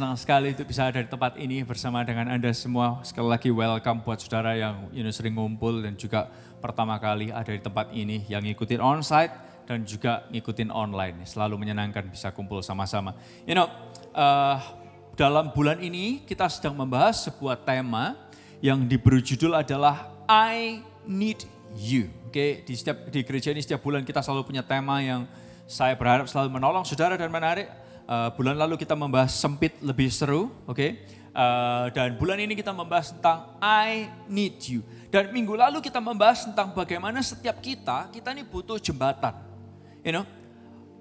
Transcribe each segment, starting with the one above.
senang sekali untuk bisa ada di tempat ini bersama dengan Anda semua. Sekali lagi welcome buat saudara yang sering ngumpul dan juga pertama kali ada di tempat ini yang ngikutin onsite dan juga ngikutin online. Selalu menyenangkan bisa kumpul sama-sama. Dalam bulan ini kita sedang membahas sebuah tema yang diberi judul adalah I Need You. Oke, di gereja ini setiap bulan kita selalu punya tema yang saya berharap selalu menolong saudara dan menarik. Bulan lalu kita membahas sempit lebih seru, oke? Dan bulan ini kita membahas tentang I need you. Dan minggu lalu kita membahas tentang bagaimana setiap kita ini butuh jembatan.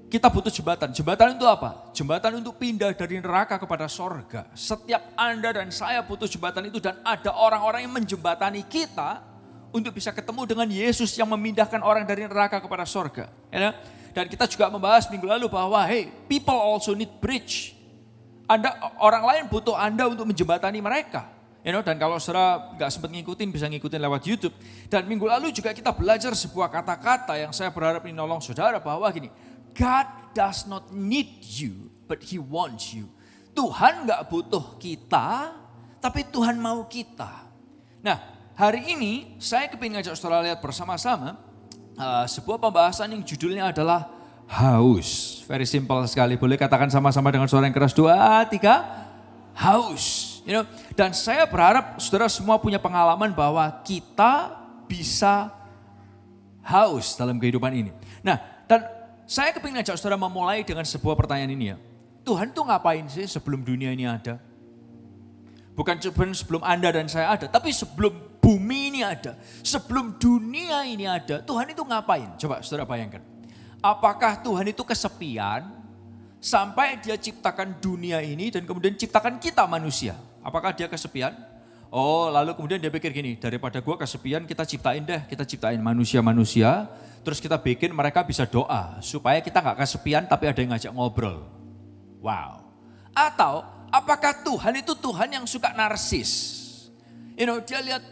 Kita butuh jembatan. Jembatan itu apa? Jembatan untuk pindah dari neraka kepada sorga. Setiap Anda dan saya butuh jembatan itu dan ada orang-orang yang menjembatani kita untuk bisa ketemu dengan Yesus yang memindahkan orang dari neraka kepada sorga. Dan kita juga membahas minggu lalu bahwa hey, people also need bridge. Orang lain butuh Anda untuk menjembatani mereka. Dan kalau saudara nggak sempat ngikutin, bisa ngikutin lewat YouTube. Dan minggu lalu juga kita belajar sebuah kata-kata yang saya berharap ini nolong saudara bahwa gini, God does not need you, but He wants you. Tuhan nggak butuh kita, tapi Tuhan mau kita. Nah, hari ini saya kepingin ngajak saudara lihat bersama-sama sebuah pembahasan yang judulnya adalah haus. Very simple sekali. Boleh katakan sama-sama dengan suara yang keras. 2, 3. Haus. Dan saya berharap saudara semua punya pengalaman bahwa kita bisa haus dalam kehidupan ini. Nah, dan saya kepingin ngajak saudara memulai dengan sebuah pertanyaan ini ya. Tuhan tuh ngapain sih sebelum dunia ini ada? Bukan sebelum Anda dan saya ada, tapi sebelum bumi ini ada, sebelum dunia ini ada, Tuhan itu ngapain? Coba saudara bayangkan. Apakah Tuhan itu kesepian sampai dia ciptakan dunia ini dan kemudian ciptakan kita manusia? Apakah dia kesepian? Oh, lalu kemudian dia pikir gini, daripada gua kesepian kita ciptain manusia-manusia, terus kita bikin mereka bisa doa supaya kita gak kesepian tapi ada yang ngajak ngobrol. Wow. Atau apakah Tuhan itu Tuhan yang suka narsis? Dia lihat,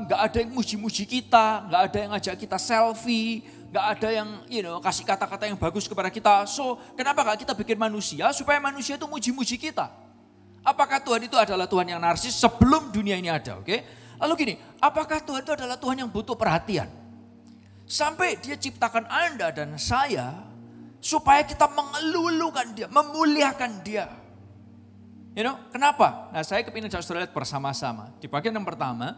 gak ada yang muji-muji kita, gak ada yang ngajak kita selfie, gak ada yang, kasih kata-kata yang bagus kepada kita. So, kenapa gak kita bikin manusia supaya manusia itu muji-muji kita? Apakah Tuhan itu adalah Tuhan yang narsis sebelum dunia ini ada, oke? Lalu gini, apakah Tuhan itu adalah Tuhan yang butuh perhatian? Sampai dia ciptakan Anda dan saya, supaya kita mengelulukan dia, memuliakan dia. Kenapa? Nah, saya kepingin saudara lihat bersama-sama. Di bagian yang pertama,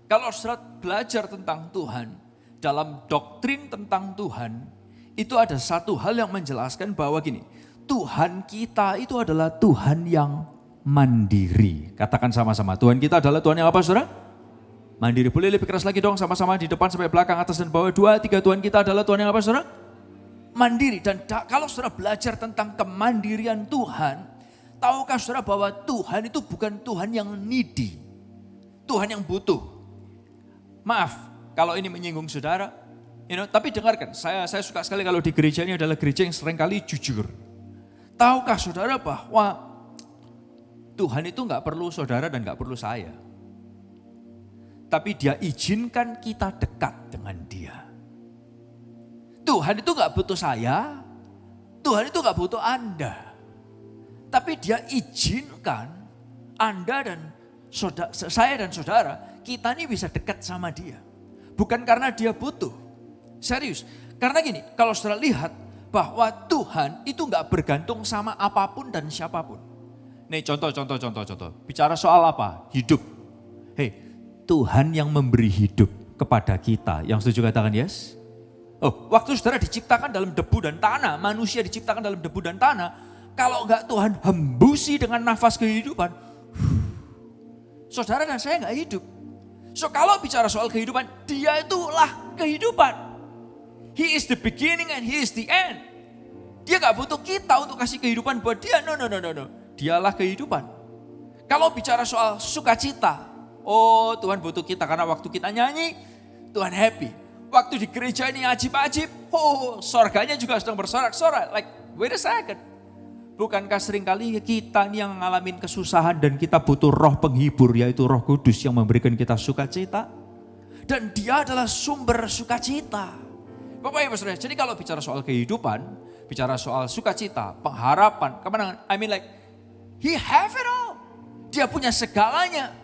kalau saudara belajar tentang Tuhan, dalam doktrin tentang Tuhan, itu ada satu hal yang menjelaskan bahwa gini, Tuhan kita itu adalah Tuhan yang mandiri. Katakan sama-sama, Tuhan kita adalah Tuhan yang apa saudara? Mandiri. Boleh lebih keras lagi dong, sama-sama di depan sampai belakang, atas dan bawah. 2, 3, Tuhan kita adalah Tuhan yang apa saudara? Mandiri. Dan kalau saudara belajar tentang kemandirian Tuhan, tahukah saudara bahwa Tuhan itu bukan Tuhan yang needy, Tuhan yang butuh. Maaf kalau ini menyinggung saudara, tapi dengarkan, saya suka sekali kalau di gereja ini adalah gereja yang seringkali jujur. Tahukah saudara bahwa Tuhan itu gak perlu saudara dan gak perlu saya. Tapi dia izinkan kita dekat dengan dia. Tuhan itu gak butuh saya, Tuhan itu gak butuh Anda. Tapi dia izinkan Anda dan saya dan saudara, kita ini bisa dekat sama dia. Bukan karena dia butuh. Serius. Karena gini, kalau saudara lihat bahwa Tuhan itu gak bergantung sama apapun dan siapapun. Nih contoh. Bicara soal apa? Hidup. Hei, Tuhan yang memberi hidup kepada kita. Yang setuju katakan yes? Oh, waktu saudara diciptakan dalam debu dan tanah, manusia diciptakan dalam debu dan tanah, kalau enggak Tuhan hembusi dengan nafas kehidupan, saudara dan saya enggak hidup. So kalau bicara soal kehidupan, dia itulah kehidupan. He is the beginning and He is the end. Dia enggak butuh kita untuk kasih kehidupan buat dia. No. Dialah kehidupan. Kalau bicara soal sukacita, oh Tuhan butuh kita karena waktu kita nyanyi, Tuhan happy. Waktu di gereja ini ajib-ajib, oh sorganya juga sedang bersorak-sorak. Like, wait a second. Bukankah seringkali kita ini yang ngalamin kesusahan dan kita butuh roh penghibur, yaitu Roh Kudus yang memberikan kita sukacita. Dan dia adalah sumber sukacita. Bapak Ibu Saudara, jadi kalau bicara soal kehidupan, bicara soal sukacita, pengharapan, kemenangan. I mean like, he have it all. Dia punya segalanya.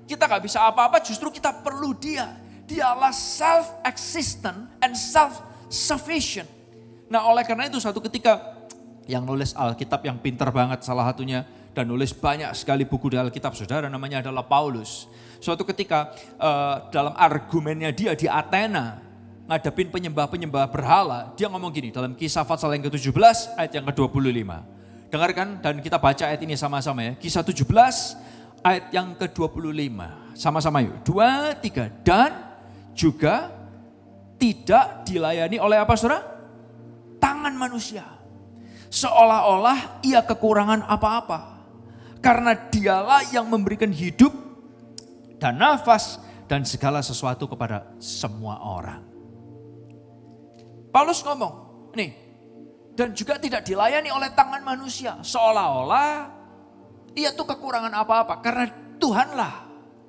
Kita gak bisa apa-apa, justru kita perlu dia. Dialah self-existent and self-sufficient. Nah oleh karena itu suatu ketika yang nulis Alkitab yang pintar banget salah satunya, dan nulis banyak sekali buku di Alkitab, saudara, namanya adalah Paulus. Suatu ketika dalam argumennya dia di Athena, ngadepin penyembah-penyembah berhala, dia ngomong gini dalam Kisah Pasal yang ke-17 ayat yang ke-25. Dengarkan dan kita baca ayat ini sama-sama ya. Kisah 17 ayat yang ke-25. Sama-sama yuk. 2, 3. Dan juga tidak dilayani oleh apa saudara? Tangan manusia. Seolah-olah ia kekurangan apa-apa. Karena dialah yang memberikan hidup dan nafas dan segala sesuatu kepada semua orang. Paulus ngomong, nih, dan juga tidak dilayani oleh tangan manusia. Seolah-olah ia tuh kekurangan apa-apa. Karena Tuhanlah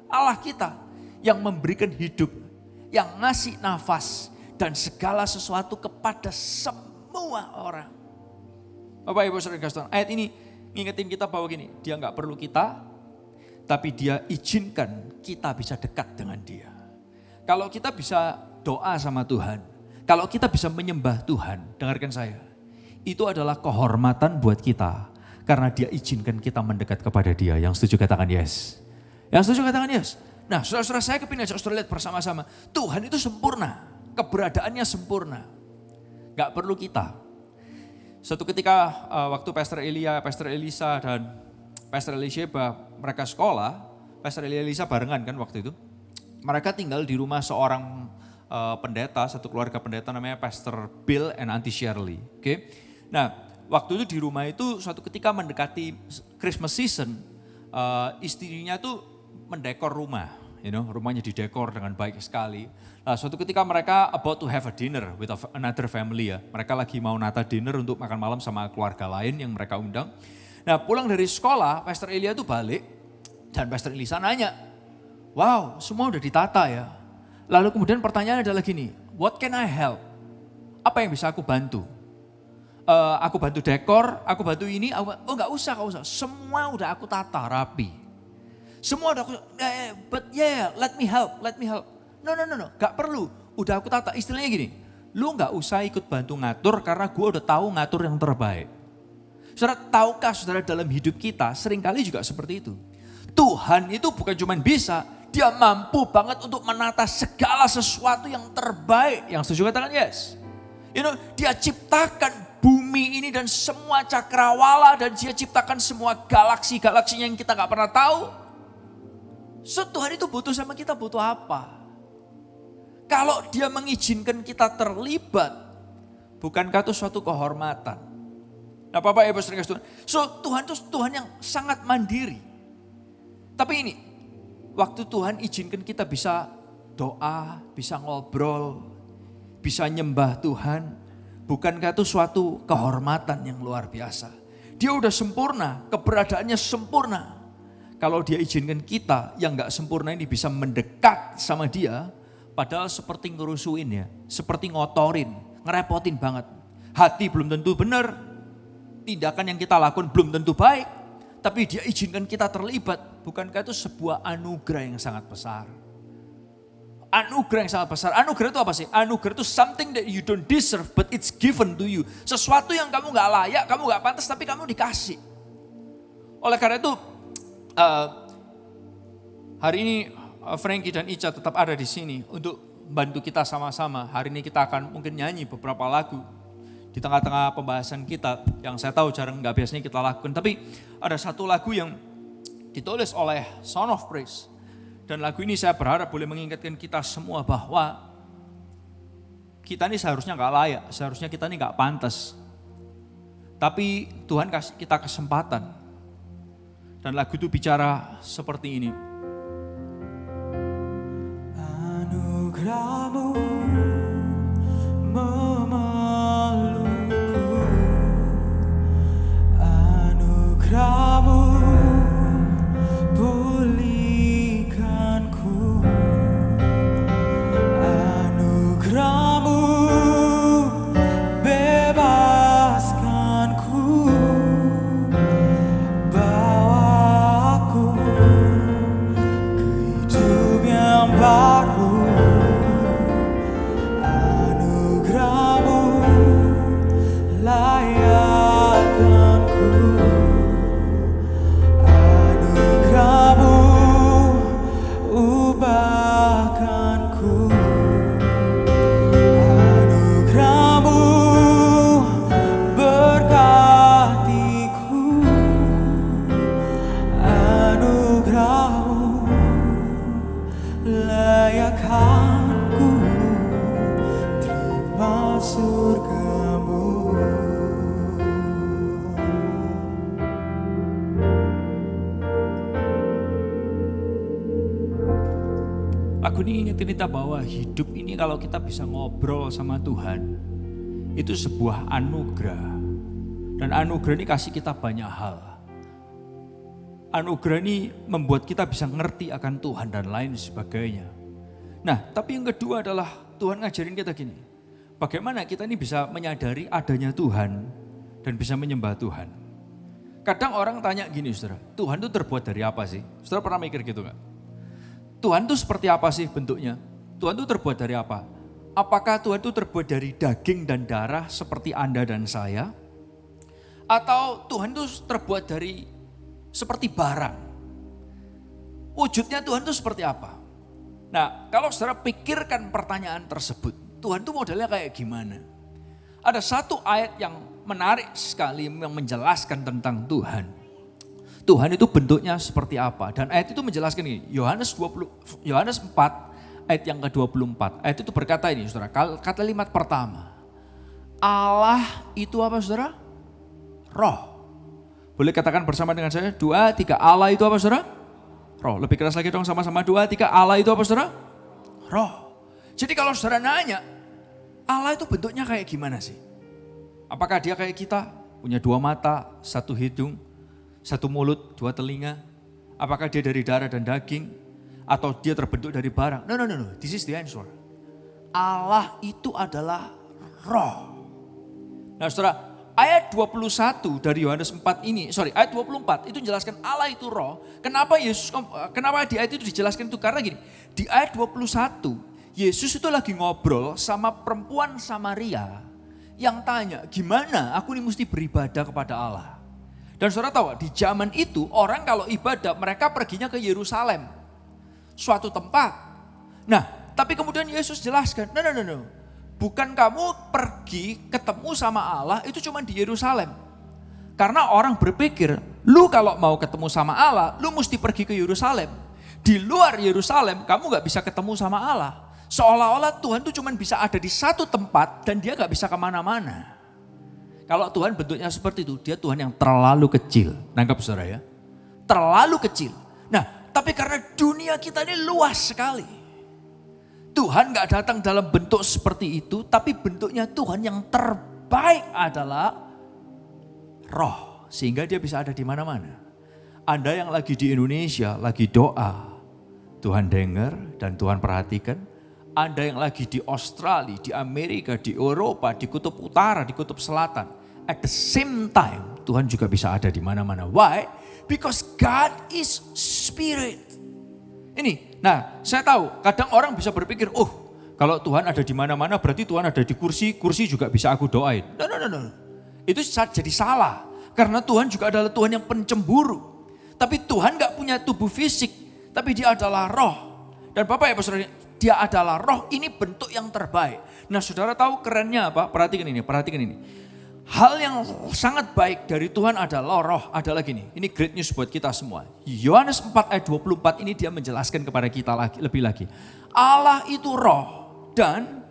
Allah kita yang memberikan hidup, yang ngasih nafas dan segala sesuatu kepada semua orang. Bapak Ibu Saudara sekalian, ayat ini ngingetin kita bahwa gini, dia gak perlu kita, tapi dia izinkan kita bisa dekat dengan dia. Kalau kita bisa doa sama Tuhan, kalau kita bisa menyembah Tuhan, dengarkan saya, itu adalah kehormatan buat kita. Karena dia izinkan kita mendekat kepada dia. Yang setuju katakan yes. Yang setuju katakan yes. Nah saudara-saudara, saya kepingin ajak saudara lihat bersama-sama. Tuhan itu sempurna, keberadaannya sempurna. Gak perlu kita. Suatu ketika waktu Pastor Elia, Pastor Elisa dan Pastor Elisheba mereka sekolah, Pastor Elia Elisa barengan kan waktu itu. Mereka tinggal di rumah seorang pendeta, satu keluarga pendeta namanya Pastor Bill and Auntie Shirley. Oke. Nah, waktu itu di rumah itu suatu ketika mendekati Christmas season, istrinya tuh mendekor rumah, rumahnya didekor dengan baik sekali. Nah, suatu ketika mereka about to have a dinner with another family ya. Mereka lagi mau nata dinner untuk makan malam sama keluarga lain yang mereka undang. Nah, pulang dari sekolah, Pastor Elia tuh balik dan Pastor Elisa nanya, wow, semua udah ditata ya. Lalu kemudian pertanyaan adalah gini, what can I help? Apa yang bisa aku bantu? Aku bantu dekor, aku bantu ini, gak usah. Semua udah aku tata rapi. Semua udah aku, but yeah, let me help. No, gak perlu. Udah aku tata, istilahnya gini, lu gak usah ikut bantu ngatur karena gue udah tahu ngatur yang terbaik. Saudara, tahukah saudara dalam hidup kita seringkali juga seperti itu. Tuhan itu bukan cuma bisa, dia mampu banget untuk menata segala sesuatu yang terbaik. Yang setuju katakan yes. Dia ciptakan bumi ini dan semua cakrawala dan dia ciptakan semua galaksi-galaksinya yang kita gak pernah tahu. So Tuhan itu butuh sama kita, butuh apa? Kalau dia mengizinkan kita terlibat, bukankah itu suatu kehormatan? Nah Bapak Ibu Saudara Tuhan, so Tuhan itu Tuhan yang sangat mandiri. Tapi ini, waktu Tuhan izinkan kita bisa doa, bisa ngobrol, bisa nyembah Tuhan, bukankah itu suatu kehormatan yang luar biasa? Dia udah sempurna, keberadaannya sempurna. Kalau dia izinkan kita yang gak sempurna ini bisa mendekat sama dia, padahal seperti ngerusuin ya, seperti ngotorin, ngerepotin banget. Hati belum tentu benar, tindakan yang kita lakukan belum tentu baik, tapi dia izinkan kita terlibat. Bukankah itu sebuah anugerah yang sangat besar? Anugerah yang sangat besar. Anugerah itu apa sih? Anugerah itu something that you don't deserve but it's given to you. Sesuatu yang kamu gak layak, kamu gak pantas tapi kamu dikasih. Oleh karena itu hari ini Frankie dan Ica tetap ada di sini untuk membantu kita sama-sama. Hari ini kita akan mungkin nyanyi beberapa lagu di tengah-tengah pembahasan kita yang saya tahu jarang gak biasanya kita lakukan. Tapi ada satu lagu yang ditulis oleh Son of Praise. Dan lagu ini saya berharap boleh mengingatkan kita semua bahwa kita ini seharusnya gak layak, seharusnya kita ini gak pantas. Tapi Tuhan kasih kita kesempatan. Dan lagu itu bicara seperti ini. Anugerahmu memelukku, anugerahmu pulihkanku, anugerahmu bebaskanku Aku ini ingetin kita bahwa hidup ini kalau kita bisa ngobrol sama Tuhan, itu sebuah anugerah. Dan anugerah ini kasih kita banyak hal. Anugerah ini membuat kita bisa ngerti akan Tuhan dan lain sebagainya. Nah, tapi yang kedua adalah Tuhan ngajarin kita gini. Bagaimana kita ini bisa menyadari adanya Tuhan dan bisa menyembah Tuhan. Kadang orang tanya gini, saudara, Tuhan itu terbuat dari apa sih? Saudara pernah mikir gitu gak? Tuhan itu seperti apa sih bentuknya? Tuhan itu terbuat dari apa? Apakah Tuhan itu terbuat dari daging dan darah seperti Anda dan saya? Atau Tuhan itu terbuat dari seperti barang? Wujudnya Tuhan itu seperti apa? Nah, kalau saudara pikirkan pertanyaan tersebut, Tuhan itu modelnya kayak gimana? Ada satu ayat yang menarik sekali yang menjelaskan tentang Tuhan. Tuhan itu bentuknya seperti apa? Dan ayat itu menjelaskan ini, Yohanes 4 ayat yang ke-24. Ayat itu berkata ini, saudara, kalimat pertama. Allah itu apa, saudara? Roh. Boleh katakan bersama dengan saya, 2, 3, Allah itu apa, saudara? Roh. Lebih keras lagi dong, sama-sama, 2, 3, Allah itu apa, saudara? Roh. Jadi kalau saudara nanya, Allah itu bentuknya kayak gimana sih? Apakah dia kayak kita? Punya 2 mata, 1 hidung, 1 mulut, 2 telinga? Apakah dia dari darah dan daging? Atau dia terbentuk dari barang? No. This is the answer. Allah itu adalah roh. Nah, saudara, ayat 21 dari Yohanes 4 ini, ayat 24 itu menjelaskan Allah itu roh. Kenapa di ayat itu dijelaskan itu? Karena gini, di ayat 21 Yesus itu lagi ngobrol sama perempuan Samaria yang tanya, gimana aku ini mesti beribadah kepada Allah? Dan saudara tahu, di zaman itu orang kalau ibadah mereka perginya ke Yerusalem, suatu tempat. Nah, tapi kemudian Yesus jelaskan, no. Bukan kamu pergi ketemu sama Allah itu cuma di Yerusalem. Karena orang berpikir, lu kalau mau ketemu sama Allah, lu mesti pergi ke Yerusalem. Di luar Yerusalem kamu gak bisa ketemu sama Allah. Seolah-olah Tuhan itu cuma bisa ada di satu tempat dan dia gak bisa kemana-mana. Kalau Tuhan bentuknya seperti itu, dia Tuhan yang terlalu kecil. Nangkap saudara ya? Terlalu kecil. Nah, tapi karena dunia kita ini luas sekali. Tuhan gak datang dalam bentuk seperti itu, tapi bentuknya Tuhan yang terbaik adalah roh. Sehingga dia bisa ada di mana-mana. Anda yang lagi di Indonesia, lagi doa, Tuhan dengar dan Tuhan perhatikan. Anda yang lagi di Australia, di Amerika, di Eropa, di kutub utara, di kutub selatan. At the same time, Tuhan juga bisa ada di mana-mana. Why? Because God is spirit. Ini, nah saya tahu kadang orang bisa berpikir, kalau Tuhan ada di mana-mana berarti Tuhan ada di kursi juga bisa aku doain. No. Itu jadi salah. Karena Tuhan juga adalah Tuhan yang pencemburu. Tapi Tuhan gak punya tubuh fisik, tapi dia adalah roh. Dan Bapak ya saudara, dia adalah roh, ini bentuk yang terbaik. Nah saudara tahu kerennya apa? Perhatikan ini. Hal yang sangat baik dari Tuhan adalah roh, adalah gini. Ini great news buat kita semua. Yohanes 4 ayat 24 ini dia menjelaskan kepada kita lebih lagi. Allah itu roh dan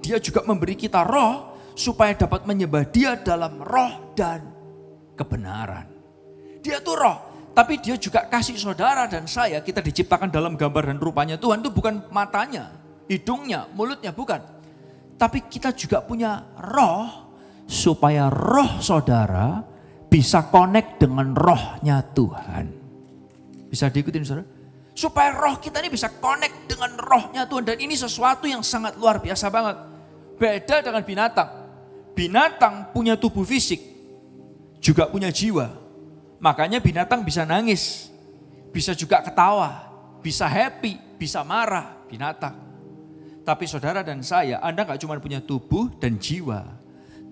dia juga memberi kita roh supaya dapat menyembah dia dalam roh dan kebenaran. Dia itu roh. Tapi dia juga kasih saudara dan saya, kita diciptakan dalam gambar dan rupanya Tuhan. Itu bukan matanya, hidungnya, mulutnya, bukan. Tapi kita juga punya roh, supaya roh saudara bisa connect dengan rohnya Tuhan. Bisa diikutin saudara? Supaya roh kita ini bisa connect dengan rohnya Tuhan. Dan ini sesuatu yang sangat luar biasa banget. Beda dengan binatang. Binatang punya tubuh fisik, juga punya jiwa. Makanya binatang bisa nangis, bisa juga ketawa, bisa happy, bisa marah, binatang. Tapi saudara dan saya, Anda gak cuma punya tubuh dan jiwa,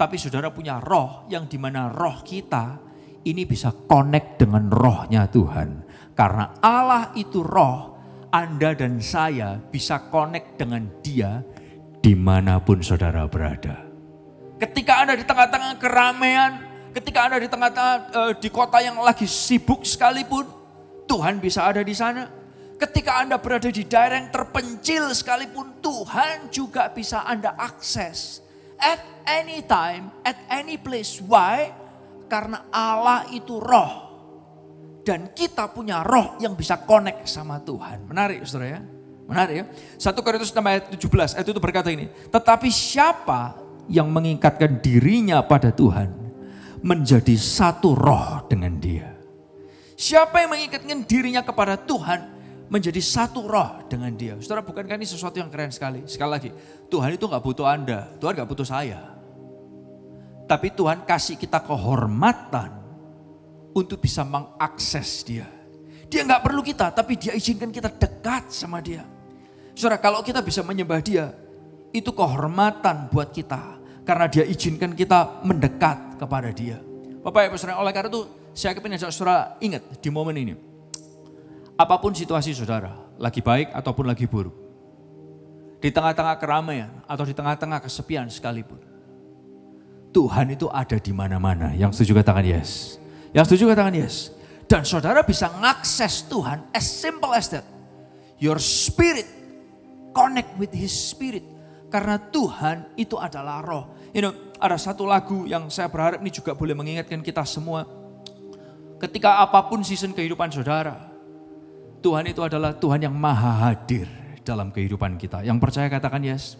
tapi saudara punya roh yang dimana roh kita ini bisa connect dengan rohnya Tuhan. Karena Allah itu roh, Anda dan saya bisa connect dengan dia dimanapun saudara berada. Ketika Anda di tengah-tengah keramaian, ketika Anda di kota yang lagi sibuk sekalipun, Tuhan bisa ada di sana. Ketika Anda berada di daerah yang terpencil sekalipun, Tuhan juga bisa Anda akses. At any time, at any place. Why? Karena Allah itu roh. Dan kita punya roh yang bisa connect sama Tuhan. Menarik saudara ya. Menarik ya. 1 Korintus 6 ayat 17 itu berkata ini. Tetapi siapa yang mengikatkan dirinya pada Tuhan menjadi satu roh dengan dia. Siapa yang mengikatkan dirinya kepada Tuhan menjadi satu roh dengan dia. Saudara, bukankah ini sesuatu yang keren sekali? Sekali lagi, Tuhan itu gak butuh Anda, Tuhan gak butuh saya. Tapi Tuhan kasih kita kehormatan untuk bisa mengakses dia. Dia gak perlu kita, tapi dia izinkan kita dekat sama dia. Saudara, kalau kita bisa menyembah dia, itu kehormatan buat kita. Karena dia izinkan kita mendekat kepada dia. Bapak Ibu saudara, oleh karena itu saya ingin ajak saudara ingat di momen ini. Apapun situasi saudara, lagi baik ataupun lagi buruk. Di tengah-tengah keramaian atau di tengah-tengah kesepian sekalipun. Tuhan itu ada di mana-mana. Yang setuju katakan yes. Yang setuju katakan yes. Dan saudara bisa mengakses Tuhan as simple as that. Your spirit connect with His spirit. Karena Tuhan itu adalah roh. Ada satu lagu yang saya berharap ini juga boleh mengingatkan kita semua. Ketika apapun season kehidupan saudara, Tuhan itu adalah Tuhan yang maha hadir dalam kehidupan kita. Yang percaya katakan yes.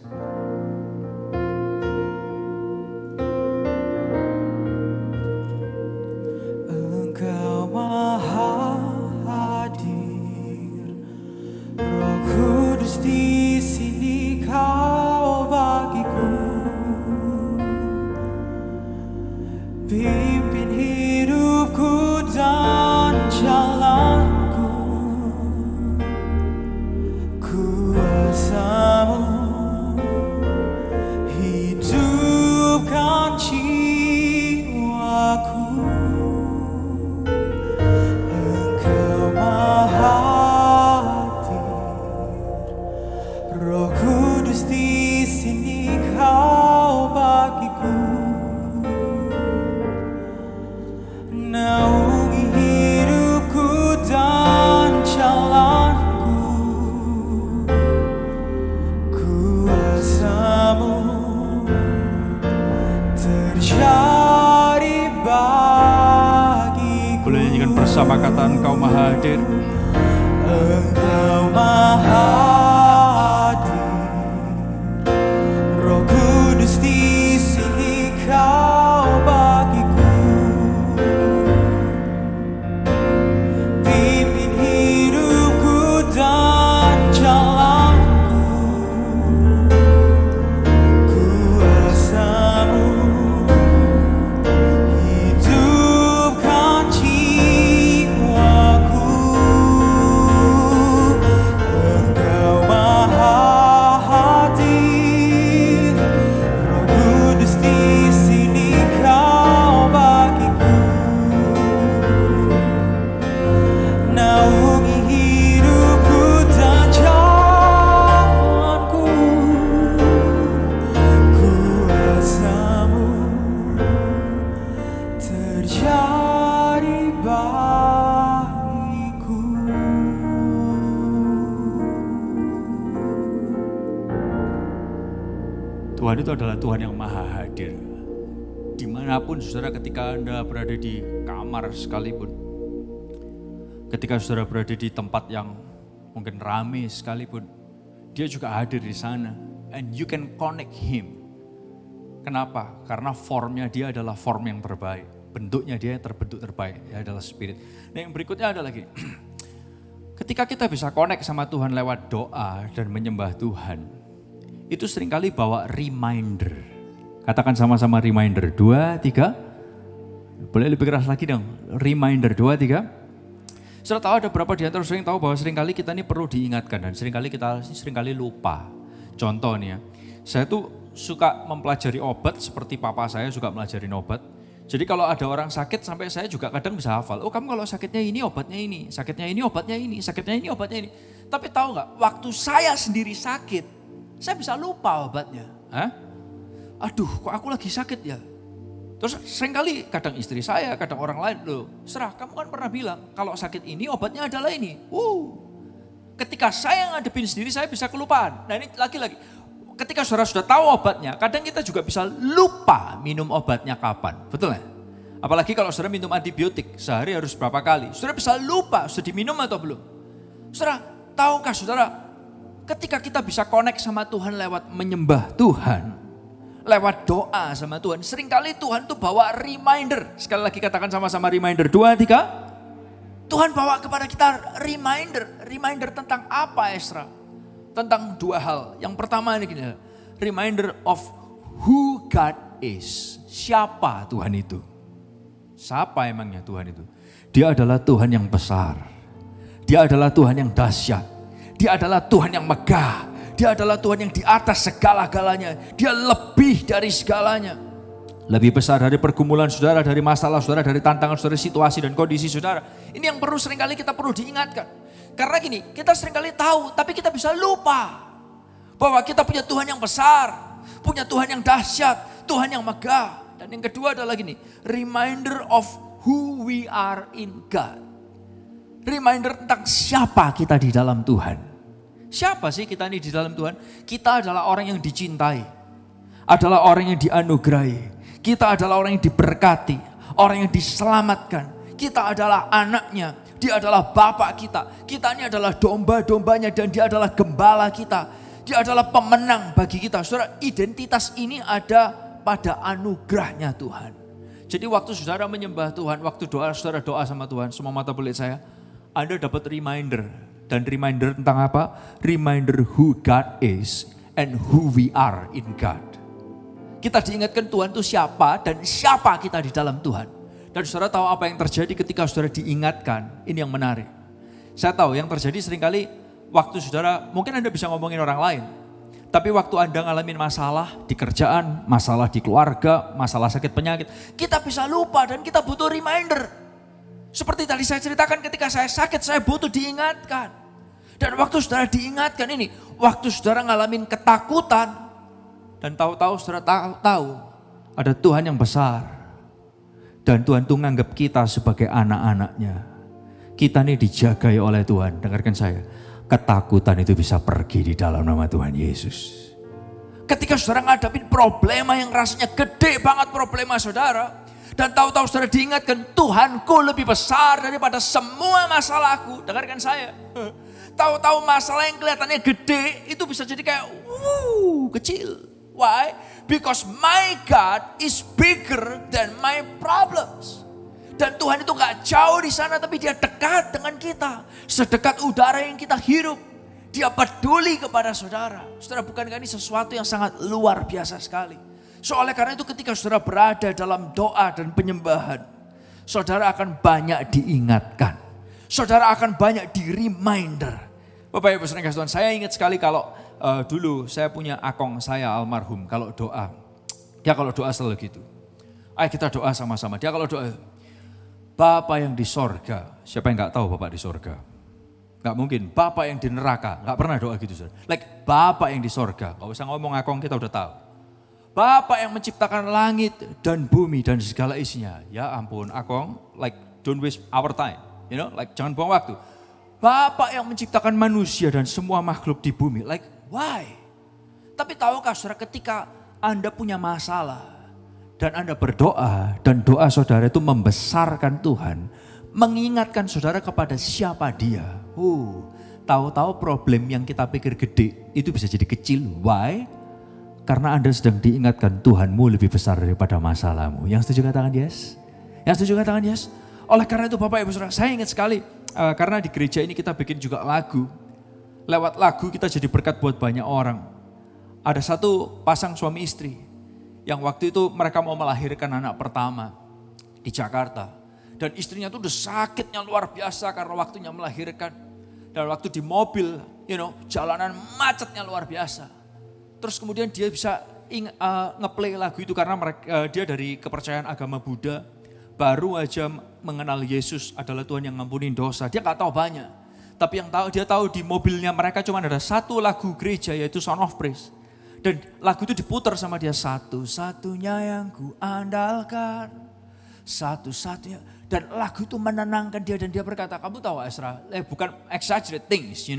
Engkau maha hadir, Roh Kudus di sini kau bagiku. Pimpin hidupku dan jalanku, kuasa-Mu hidupkan jiwaku. Engkau maha hadir, Roh Kudus di sini kau bagiku. Naungi hidupku dan jalanku, kuasa-Mu terjadi bagiku. Boleh nyanyikan bersama kata Engkau maha hadir. Engkau maha hadir, Roh Kudus di sini kau bagiku. Pimpin hidupku dan jalanku, kuasa-Mu hidupkan jiwaku. Engkau maha hadir, Roh Kudus di sini kau bagiku. Naungi hidupku dan jalanku, kuasa-Mu terjadi bagiku. Tuhan itu adalah Tuhan yang maha hadir. Dimanapun saudara, ketika Anda berada di kamar sekalipun, ketika saudara berada di tempat yang mungkin ramai sekalipun, dia juga hadir di sana. And you can connect Him. Kenapa? Karena formnya dia adalah form yang terbaik. Bentuknya dia yang terbentuk terbaik, dia adalah spirit. Nah yang berikutnya ada lagi. Ketika kita bisa connect sama Tuhan lewat doa dan menyembah Tuhan, itu seringkali bawa reminder. Katakan sama-sama reminder. 2, 3. Boleh lebih keras lagi dong. Reminder 2, 3. Saya tahu ada beberapa di antara sering tahu bahwa seringkali kita ini perlu diingatkan dan seringkali kita lupa. Contoh nih ya, saya tuh suka mempelajari obat seperti papa saya juga melajarin obat. Jadi kalau ada orang sakit sampai saya juga kadang bisa hafal. Oh kamu kalau sakitnya ini obatnya ini, sakitnya ini obatnya ini, sakitnya ini obatnya ini. Tapi tahu nggak? Waktu saya sendiri sakit, saya bisa lupa obatnya. Aduh kok aku lagi sakit ya. Terus seringkali kadang istri saya, kadang orang lain, loh Serah kamu kan pernah bilang kalau sakit ini obatnya adalah ini. Ketika saya ngadepin sendiri saya bisa kelupaan. Nah ini lagi-lagi, ketika saudara sudah tahu obatnya, kadang kita juga bisa lupa minum obatnya kapan. Betul ya? Apalagi kalau saudara minum antibiotik, sehari harus berapa kali. Saudara bisa lupa, sudah diminum atau belum? Saudara, tahukah saudara, ketika kita bisa connect sama Tuhan lewat menyembah Tuhan, lewat doa sama Tuhan, seringkali Tuhan tuh bawa reminder. Sekali lagi katakan sama-sama reminder, 2, 3. Tuhan bawa kepada kita reminder tentang apa Esra? Tentang 2 hal. Yang pertama ini gini, reminder of who God is. Siapa Tuhan itu? Siapa emangnya Tuhan itu? Dia adalah Tuhan yang besar. Dia adalah Tuhan yang dahsyat. Dia adalah Tuhan yang megah. Dia adalah Tuhan yang di atas segala-galanya. Dia lebih dari segalanya. Lebih besar dari pergumulan saudara, dari masalah saudara, dari tantangan saudara, situasi dan kondisi saudara. Ini yang perlu seringkali kita perlu diingatkan. Karena gini, kita seringkali tahu, tapi kita bisa lupa. Bahwa kita punya Tuhan yang besar, punya Tuhan yang dahsyat, Tuhan yang megah. Dan yang kedua adalah gini, reminder of who we are in God. Reminder tentang siapa kita di dalam Tuhan. Siapa sih kita ini di dalam Tuhan? Kita adalah orang yang dicintai. Adalah orang yang dianugerahi. Kita adalah orang yang diberkati. Orang yang diselamatkan. Kita adalah anaknya. Dia adalah bapak kita. Kita ini adalah domba-dombanya dan dia adalah gembala kita. Dia adalah pemenang bagi kita. Saudara, identitas ini ada pada anugerahnya Tuhan. Jadi waktu saudara menyembah Tuhan, waktu saudara doa sama Tuhan, semua mata boleh saya, Anda dapat reminder. Dan reminder tentang apa? Reminder who God is and who we are in God. Kita diingatkan Tuhan itu siapa dan siapa kita di dalam Tuhan. Dan saudara tahu apa yang terjadi ketika saudara diingatkan. Ini yang menarik. Saya tahu yang terjadi seringkali waktu saudara, mungkin Anda bisa ngomongin orang lain. Tapi waktu Anda ngalamin masalah di kerjaan, masalah di keluarga, masalah sakit penyakit, kita bisa lupa dan kita butuh reminder. Seperti tadi saya ceritakan ketika saya sakit, saya butuh diingatkan. Dan waktu saudara diingatkan ini, waktu saudara ngalamin ketakutan, dan tahu-tahu saudara tahu ada Tuhan yang besar. Dan Tuhan tuh nganggap kita sebagai anak-anaknya. Kita ini dijagai oleh Tuhan, dengarkan saya. Ketakutan itu bisa pergi di dalam nama Tuhan Yesus. Ketika saudara ngadapin problema yang rasanya gede banget problema saudara. Dan tahu-tahu saudara diingatkan Tuhanku lebih besar daripada semua masalahku. Dengarkan saya. Tahu-tahu masalah yang kelihatannya gede itu bisa jadi kayak kecil. Why? Because my God is bigger than my problems. Dan Tuhan itu gak jauh di sana tapi dia dekat dengan kita. Sedekat udara yang kita hirup. Dia peduli kepada saudara. Saudara, bukankah ini sesuatu yang sangat luar biasa sekali. So oleh karena itu ketika saudara berada dalam doa dan penyembahan. Saudara akan banyak diingatkan. Saudara akan banyak di reminder. Bapak Ibu saudara Tuhan, saya ingat sekali kalau dulu saya punya akong saya almarhum. Kalau doa, dia kalau doa selalu gitu. Ayo kita doa sama-sama. Dia kalau doa, Bapa yang di sorga. Siapa yang gak tahu Bapak di sorga? Gak mungkin. Bapak yang di neraka. Gak pernah doa gitu. Like Bapak yang di sorga. Gak usah ngomong akong, kita udah tahu. Bapak yang menciptakan langit dan bumi dan segala isinya. Ya ampun akong, like don't waste our time. You know, like jangan buang waktu. Bapak yang menciptakan manusia dan semua makhluk di bumi. Like why? Tapi tahukah saudara ketika Anda punya masalah. Dan Anda berdoa dan doa saudara itu membesarkan Tuhan. Mengingatkan saudara kepada siapa dia. Tahu-tahu problem yang kita pikir gede itu bisa jadi kecil. Why? Karena Anda sedang diingatkan Tuhanmu lebih besar daripada masalahmu. Yang setuju katakan yes? Yang setuju katakan yes? Oleh karena itu Bapak Ibu Saudara, saya ingat sekali. Karena di gereja ini kita bikin juga lagu. Lewat lagu kita jadi berkat buat banyak orang. Ada satu pasang suami istri. Yang waktu itu mereka mau melahirkan anak pertama di Jakarta. Dan istrinya tuh udah sakitnya luar biasa karena waktunya melahirkan. Dan waktu di mobil, jalanan macetnya luar biasa. Terus kemudian dia bisa ngeplay lagu itu karena dia dari kepercayaan agama Buddha. Baru aja mengenal Yesus adalah Tuhan yang ngampunin dosa. Dia gak tahu banyak. Tapi yang dia tahu di mobilnya mereka cuma ada satu lagu gereja yaitu Song of Praise. Dan lagu itu diputar sama dia, satu-satunya yang ku andalkan, satu-satunya. Dan lagu itu menenangkan dia dan dia berkata, kamu tahu Ezra, bukan exaggerate things,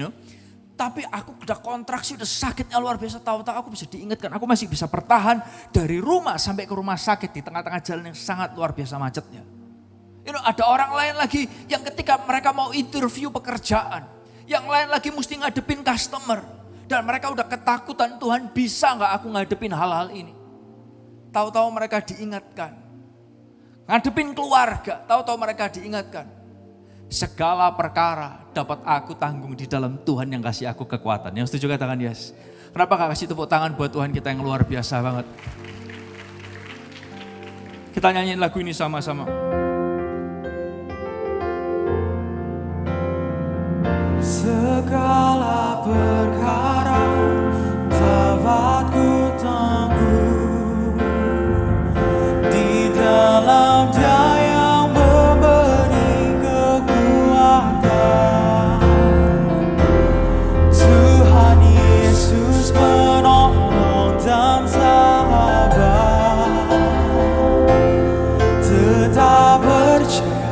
Tapi aku udah kontraksi, udah sakitnya luar biasa. Tahu-tahu aku bisa diingatkan, aku masih bisa bertahan dari rumah sampai ke rumah sakit di tengah-tengah jalan yang sangat luar biasa macetnya. Ada orang lain lagi yang ketika mereka mau interview pekerjaan, yang lain lagi mesti ngadepin customer. Dan mereka udah ketakutan, Tuhan bisa gak aku ngadepin hal-hal ini. Tahu-tahu mereka diingatkan. Ngadepin keluarga, tahu-tahu mereka diingatkan. Segala perkara dapat aku tanggung di dalam Tuhan yang kasih aku kekuatan. Yang setuju katakan yes. Kenapa gak kasih tepuk tangan buat Tuhan kita yang luar biasa banget. Kita nyanyiin lagu ini sama-sama. Segala perkara dapat ku tanggung di dalam Dia yang memberi kekuatan. Tuhan Yesus penolong dan sahabat, tetap percaya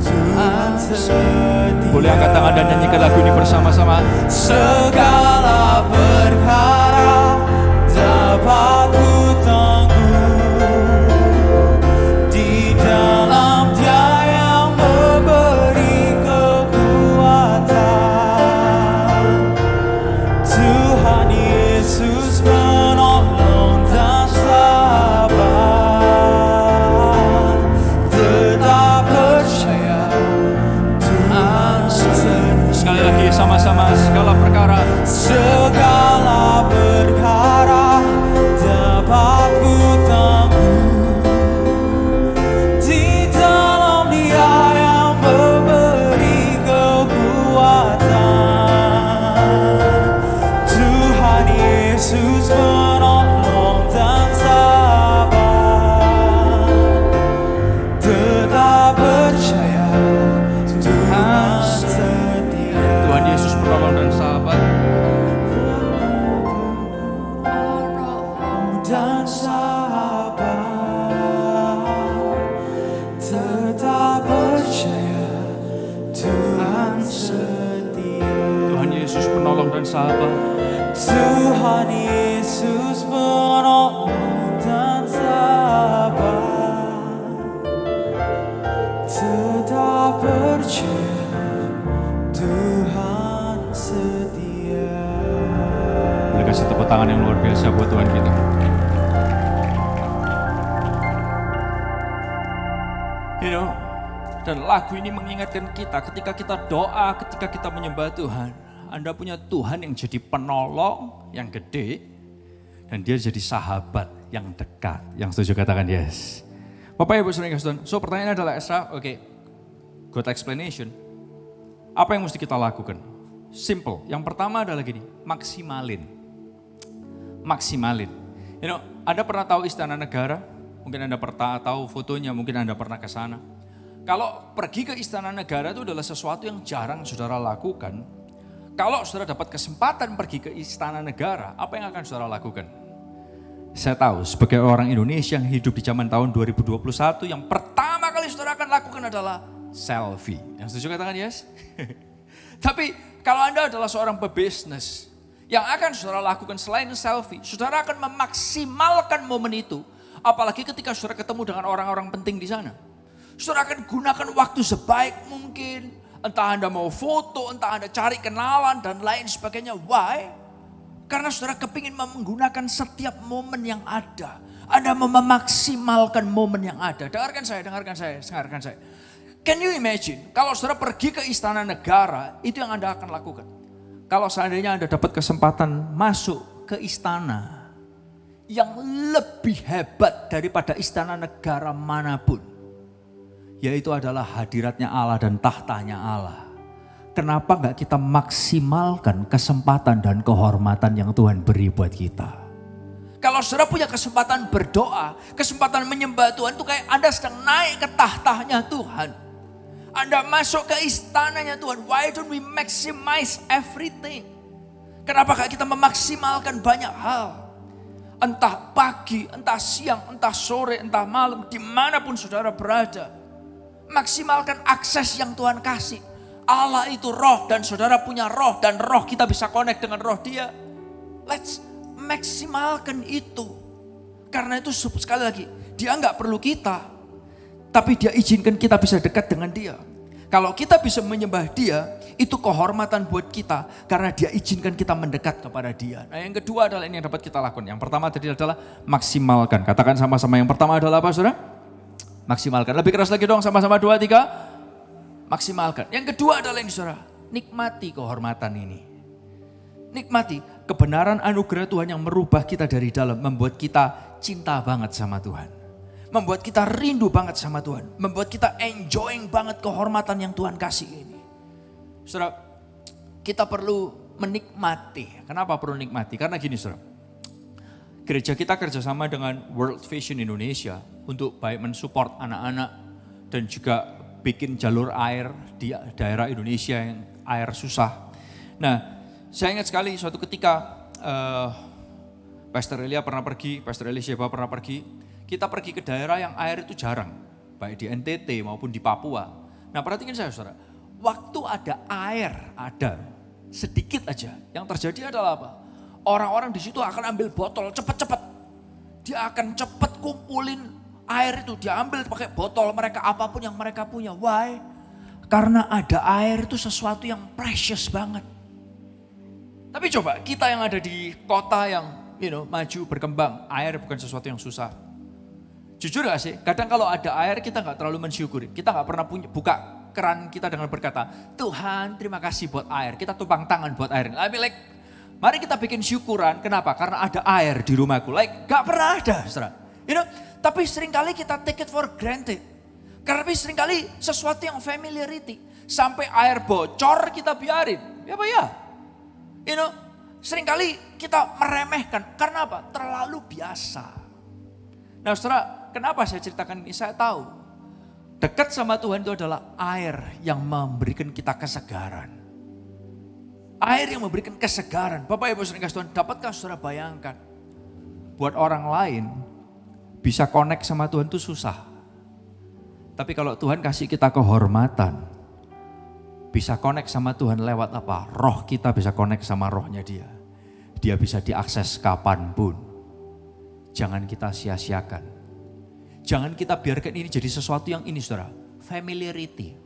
Tuhan setia. Boleh angkat tangan dan nyanyikan lagu ini bersama-sama. Segala perkara dapat ku tanggung di dalam Dia yang memberi kekuatan. Tuhan Yesus penolong dan sahabat, tetap percaya Tuhan setia. Sekali lagi sama-sama, segala perkara. Segala perkara dapat ku tanggung di dalam Dia yang memberi kekuatan. Tuhan Yesus penolong dan sahabat, tetap percaya Tuhan setia. Tuhan Yesus menolong dan sahabat. Dan sahabat, tetap percaya Tuhan setia. Tuhan Yesus penolong dan sahabat. Tuhan Yesus penolong dan sahabat, tetap percaya Tuhan setia. Boleh kasih tepuk tangan yang luar biasa buat Tuhan kita. Dan lagu ini mengingatkan kita ketika kita doa, ketika kita menyembah Tuhan. Anda punya Tuhan yang jadi penolong yang gede. Dan dia jadi sahabat yang dekat. Yang setuju katakan yes. Bapak Ibu Saudara Kasih. So pertanyaannya adalah Esra, oke. Good explanation. Apa yang mesti kita lakukan? Simple. Yang pertama adalah gini, maksimalin. Anda pernah tahu Istana Negara? Mungkin Anda pernah tahu fotonya, mungkin Anda pernah ke sana. Kalau pergi ke Istana Negara itu adalah sesuatu yang jarang saudara lakukan. Kalau saudara dapat kesempatan pergi ke Istana Negara, apa yang akan saudara lakukan? Saya tahu sebagai orang Indonesia yang hidup di zaman tahun 2021, yang pertama kali saudara akan lakukan adalah selfie. Yang setuju katakan yes? Tapi kalau Anda adalah seorang pebisnis, yang akan saudara lakukan selain selfie, saudara akan memaksimalkan momen itu. Apalagi ketika saudara ketemu dengan orang-orang penting di sana. Saudara akan gunakan waktu sebaik mungkin. Entah Anda mau foto, entah Anda cari kenalan dan lain sebagainya. Why? Karena saudara kepingin menggunakan setiap momen yang ada. Anda mau memaksimalkan momen yang ada. Dengarkan saya. Can you imagine? Kalau saudara pergi ke Istana Negara, itu yang Anda akan lakukan. Kalau seandainya Anda dapat kesempatan masuk ke istana yang lebih hebat daripada Istana Negara manapun. Yaitu adalah hadiratnya Allah dan tahtanya Allah. Kenapa enggak kita maksimalkan kesempatan dan kehormatan yang Tuhan beri buat kita? Kalau saudara punya kesempatan berdoa, kesempatan menyembah Tuhan, itu kayak Anda sedang naik ke tahtanya Tuhan. Anda masuk ke istananya Tuhan. Why don't we maximize everything? Kenapa enggak kita memaksimalkan banyak hal? Entah pagi, entah siang, entah sore, entah malam, dimanapun saudara berada. Maksimalkan akses yang Tuhan kasih. Allah itu roh dan saudara punya roh dan roh kita bisa connect dengan roh dia. Let's maksimalkan itu. Karena itu sekali lagi, dia nggak perlu kita, tapi dia izinkan kita bisa dekat dengan dia. Kalau kita bisa menyembah dia, itu kehormatan buat kita karena dia izinkan kita mendekat kepada dia. Nah yang kedua adalah ini yang dapat kita lakukan. Yang pertama tadi adalah maksimalkan. Katakan sama-sama, yang pertama adalah apa saudara? Maksimalkan. Lebih keras lagi dong, sama-sama 2, 3. Maksimalkan. Yang kedua adalah ini saudara, nikmati kehormatan ini. Nikmati kebenaran anugerah Tuhan yang merubah kita dari dalam, membuat kita cinta banget sama Tuhan. Membuat kita rindu banget sama Tuhan. Membuat kita enjoying banget kehormatan yang Tuhan kasih ini. Saudara, kita perlu menikmati. Kenapa perlu nikmati? Karena gini saudara, gereja kita kerjasama dengan World Vision Indonesia untuk baik mensupport anak-anak dan juga bikin jalur air di daerah Indonesia yang air susah. Nah, saya ingat sekali suatu ketika Pastor Elia pernah pergi, Pastor Elia Sheba pernah pergi. Kita pergi ke daerah yang air itu jarang, baik di NTT maupun di Papua. Nah perhatikan saya saudara, waktu ada air, ada sedikit aja, yang terjadi adalah apa? Orang-orang di situ akan ambil botol cepet-cepet. Dia akan cepet kumpulin air itu, dia ambil pakai botol mereka apapun yang mereka punya. Why? Karena ada air itu sesuatu yang precious banget. Tapi coba kita yang ada di kota yang maju berkembang, air bukan sesuatu yang susah. Jujur gak sih, kadang kalau ada air kita gak terlalu mensyukuri. Kita gak pernah buka keran kita dengan berkata, Tuhan terima kasih buat air. Kita tumpang tangan buat air. Mari kita bikin syukuran, kenapa? Karena ada air di rumahku. Gak pernah ada, saudara. Tapi seringkali kita take it for granted. Karena seringkali sesuatu yang familiarity. Sampai air bocor kita biarin. Ya Pak ya? Seringkali kita meremehkan. Karena apa? Terlalu biasa. Nah saudara, kenapa saya ceritakan ini? Saya tahu dekat sama Tuhan itu adalah air yang memberikan kita kesegaran. Air yang memberikan kesegaran. Bapak Ibu saudara Tuhan, dapatkah saudara bayangkan? Buat orang lain bisa connect sama Tuhan itu susah. Tapi kalau Tuhan kasih kita kehormatan, bisa connect sama Tuhan lewat apa? Roh kita bisa connect sama rohnya dia. Dia bisa diakses kapanpun. Jangan kita sia-siakan. Jangan kita biarkan ini jadi sesuatu yang ini saudara. Familiarity.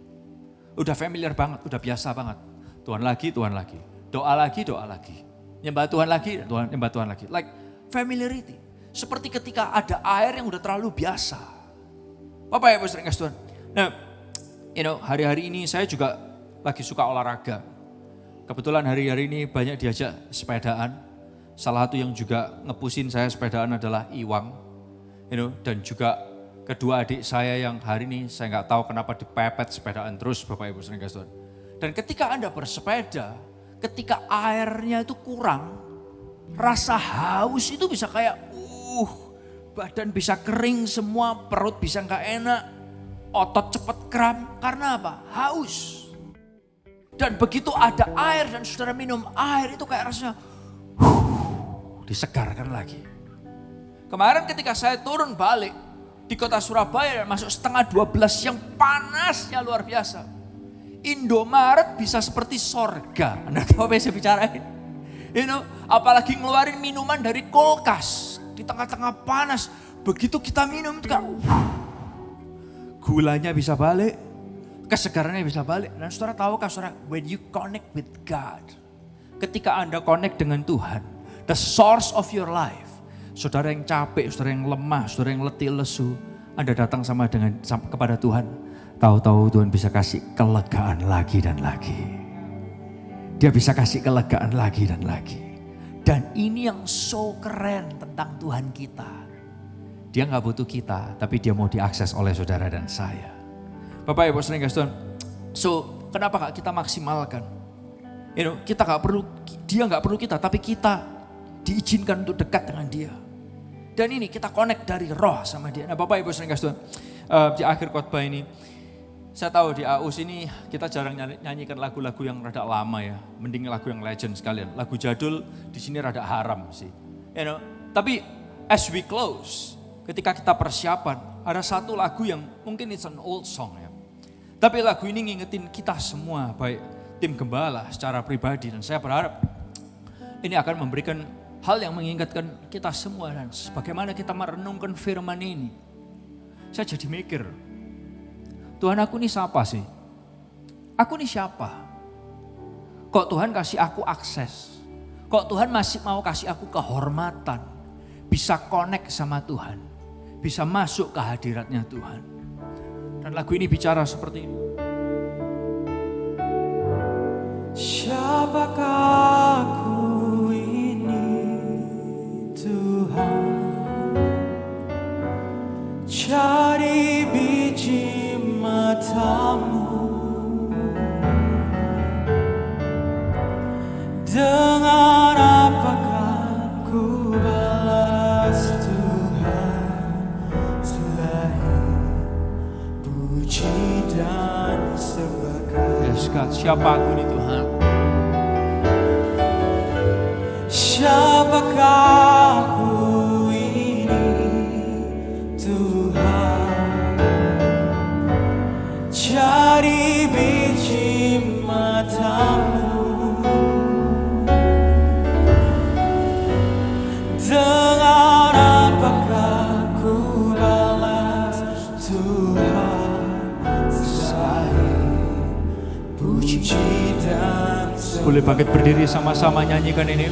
Udah familiar banget, udah biasa banget. Tuhan lagi. Doa lagi. Nyembah Tuhan lagi, nyembah Tuhan lagi. Familiarity. Seperti ketika ada air yang udah terlalu biasa. Bapak Ibu sering kasih Tuhan. Nah, hari-hari ini saya juga lagi suka olahraga. Kebetulan hari-hari ini banyak diajak sepedaan. Salah satu yang juga ngepusin saya sepedaan adalah Iwang. Dan juga kedua adik saya yang hari ini saya nggak tahu kenapa dipepet sepedaan terus Bapak Ibu sering kasih Tuhan. Dan ketika Anda bersepeda, ketika airnya itu kurang, rasa haus itu bisa kayak badan bisa kering semua, perut bisa nggak enak, otot cepet kram. Karena apa? Haus. Dan begitu ada air dan saudara minum air itu kayak rasanya disegarkan lagi. Kemarin ketika saya turun balik di kota Surabaya masuk setengah 12 yang panasnya luar biasa. Indomaret bisa seperti sorga. Anda tahu apa yang saya bicarain? Apalagi ngeluarin minuman dari kulkas di tengah-tengah panas. Begitu kita minum itu kan gulanya bisa balik, kesegarannya bisa balik. Dan saudara tahukah saudara, when you connect with God, ketika Anda connect dengan Tuhan, the source of your life, saudara yang capek, saudara yang lemah, saudara yang letih lesu, Anda datang kepada Tuhan, tahu-tahu Tuhan bisa kasih kelegaan lagi dan lagi. Dia bisa kasih kelegaan lagi dan lagi. Dan ini yang so keren tentang Tuhan kita. Dia gak butuh kita, tapi dia mau diakses oleh saudara dan saya. Bapak Ibu sering kasih Tuhan. So, kenapa gak kita maksimalkan? Kita gak perlu, dia gak perlu kita, tapi kita diizinkan untuk dekat dengan dia. Dan ini kita connect dari roh sama dia. Nah Bapak Ibu sering kasih Tuhan. Di akhir khotbah ini, saya tahu di AUS ini kita jarang nyanyikan lagu-lagu yang rada lama ya. Mending lagu yang legend sekalian. Lagu jadul di sini rada haram sih. Tapi as we close, ketika kita persiapan, ada satu lagu yang mungkin it's an old song ya. Tapi lagu ini ngingetin kita semua, baik tim gembala secara pribadi, dan saya berharap ini akan memberikan hal yang mengingatkan kita semua. Dan bagaimana kita merenungkan firman ini, saya jadi mikir, Tuhan, aku ini siapa sih? Aku ini siapa? Kok Tuhan kasih aku akses? Kok Tuhan masih mau kasih aku kehormatan, bisa connect sama Tuhan, bisa masuk ke hadiratnya Tuhan. Dan lagu ini bicara seperti ini. Siapakah aku ini Tuhan, cari biji matamu, dengan apakah ku balas Tuhan selain puji dan sembah. Yes God, siapa aku ini Tuhan? Siapakah aku ini Tuhan, cari biji matamu, dengan apakah ku balas Tuhan selain puji dan sembah. Boleh bangkit berdiri sama-sama nyanyikan ini.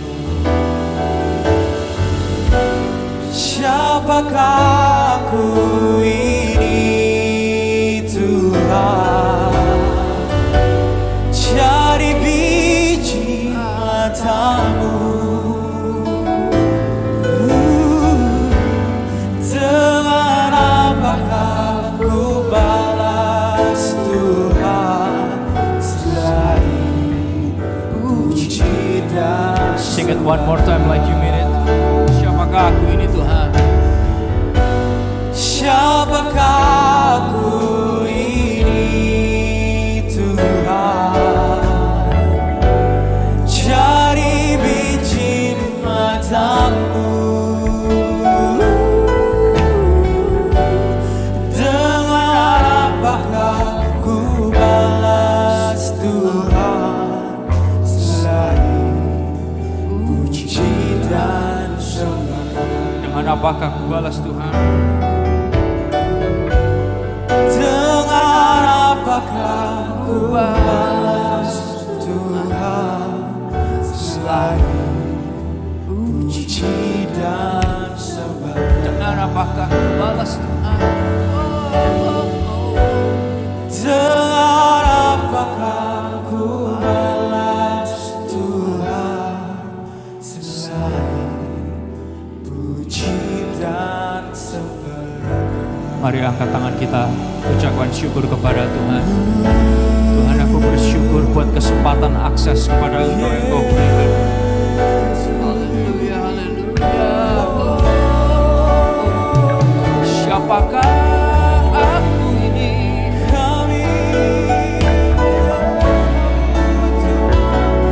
Siapakah aku ini Tuhan, cari biji matamu, dengan apakah ku balas Tuhan selain puji dan Sing it one more time like you mean it. Siapakah aku ini Tuhan? Siapakah aku ini Tuhan, cari biji matamu, dengan apakah ku balas Tuhan selain puji dan sembah. Dengan apakah ku balas Tuhan? Dengan apakah ku balas Tuhan selain puji dan sembah. Dengan apakah ku balas Tuhan? Dengan apakah ku balas Tuhan selain puji dan sembah. Mari angkat tangan kita, ucapkan syukur kepada Tuhan. Tuhan, aku bersyukur buat kesempatan akses kepada Engkau yang Kau berikan. Haleluya, haleluya. Siapakah aku ini?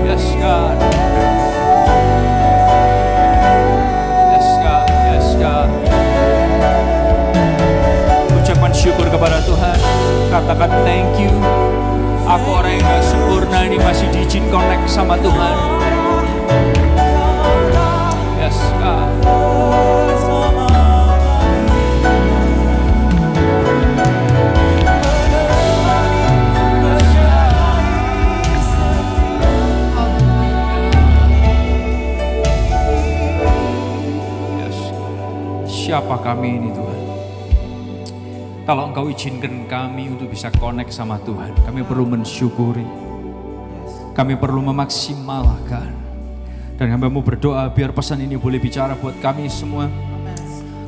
Yes God. Yes God, yes God. Ucapan syukur kepada Tuhan. Katakan thank you. Aku orang yang gak sempurna ini masih diizin connect sama Tuhan. Yes God. Yes. Siapa kami ini Tuhan? Kalau Engkau izinkan kami untuk bisa connect sama Tuhan, kami perlu mensyukuri. Kami perlu memaksimalkan. Dan kami mau berdoa biar pesan ini boleh bicara buat kami semua.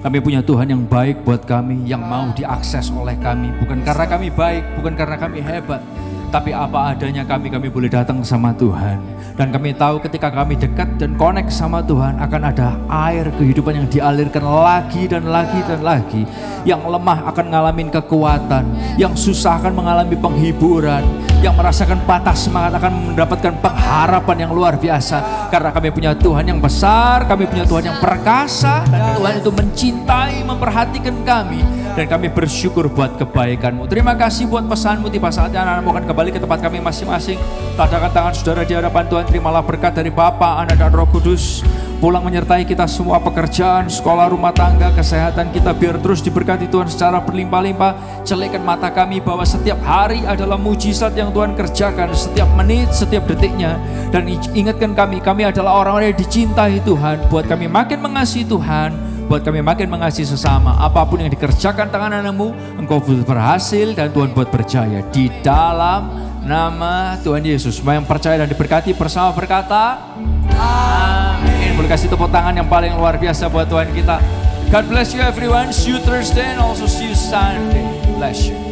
Kami punya Tuhan yang baik buat kami, yang mau diakses oleh kami. Bukan karena kami baik, bukan karena kami hebat, tapi apa adanya kami boleh datang sama Tuhan. Dan kami tahu ketika kami dekat dan connect sama Tuhan, akan ada air kehidupan yang dialirkan lagi dan lagi dan lagi. Yang lemah akan ngalamin kekuatan, yang susah akan mengalami penghiburan, yang merasakan patah semangat akan mendapatkan pengharapan yang luar biasa. Karena kami punya Tuhan yang besar, kami punya Tuhan yang perkasa, dan Tuhan itu mencintai, memperhatikan kami. Dan kami bersyukur buat kebaikan-Mu. Terima kasih buat pesan-Mu. Tiba saatnya anak-anak akan kembali ke tempat kami masing-masing. Tadakan tangan saudara di hadapan Tuhan. Terimalah berkat dari Bapa, Anak dan Roh Kudus. Pulang menyertai kita semua, pekerjaan, sekolah, rumah tangga, kesehatan kita biar terus diberkati Tuhan secara berlimpah-limpah. Celikan mata kami bahwa setiap hari adalah mujizat yang Tuhan kerjakan, setiap menit, setiap detiknya. Dan ingatkan kami adalah orang-orang yang dicintai Tuhan. Buat kami makin mengasihi Tuhan, buat kami makin mengasihi sesama. Apapun yang dikerjakan tangan anak-Mu, Engkau berhasil dan Tuhan buat berjaya. Di dalam nama Tuhan Yesus. Semua yang percaya dan diberkati bersama berkata amin. Boleh kasih tepuk tangan yang paling luar biasa buat Tuhan kita. God bless you everyone. See you Thursday and also see you Sunday. Bless you.